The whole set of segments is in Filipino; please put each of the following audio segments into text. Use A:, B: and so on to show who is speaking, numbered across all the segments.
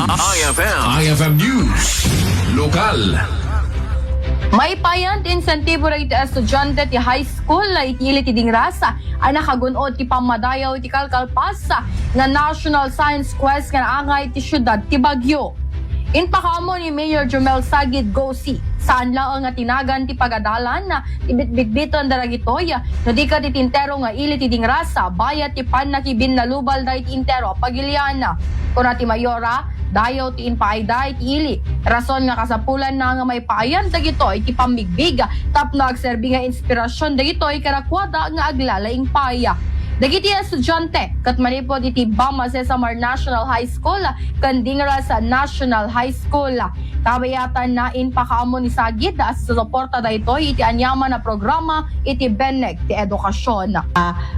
A: IFM News. Lokal.
B: May payant insentibo ra iti estudyante ti high school la iti ili ti dingrasa ang nakagunod ti pamadayaw ti kalkalpasa nga National Science Quest nga naangay ti syudad ti Baguio. Inpakamo ni Mayor 𝐄𝐒𝐓𝐔𝐃𝐃𝐀𝐍𝐓𝐄 saan nga tinagan ti pagadalan na ibitbiton daragitoy no di ka ti tintero nga ili ti dingrasa bayat ti pan nakibin na lubal da iti intero pagiliana. Kuna ti mayora dayaw ti inpaayda iti ili. Rason nga kasapulan na nga may paayan dagitoy ti pamigbiga tapno agserbi nga inspirasyon dagitoy karakwada nga aglalaing paya. Dagiti estudyante kat manipod iti Bama Sesamar National High School kandingra sa National High School. Kabayatan na inpakaamo ni Sagid as suporta daytoy iti anyaman na programa iti beneg ti edukasyon.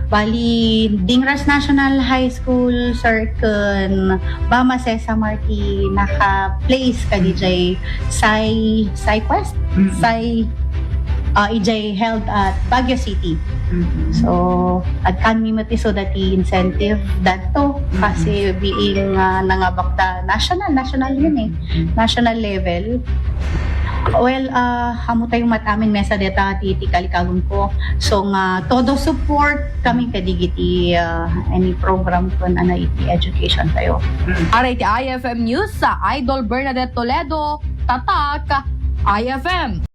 C: Bali, Dingras National High School Circle, Bama Sesamar ti naka-place ka DJ Sci Quest, EJ held at Baguio City. So, at kami matiso dati incentive dato kasi being nangabak national yun national level. Well, hamo tayong matamin mesa deta ti kalikagon ko. So nga todo support kami kadigiti any program kun ana iti education tayo.
B: Aray ti IFM News sa Idol Bernadette Toledo, Tatak, IFM.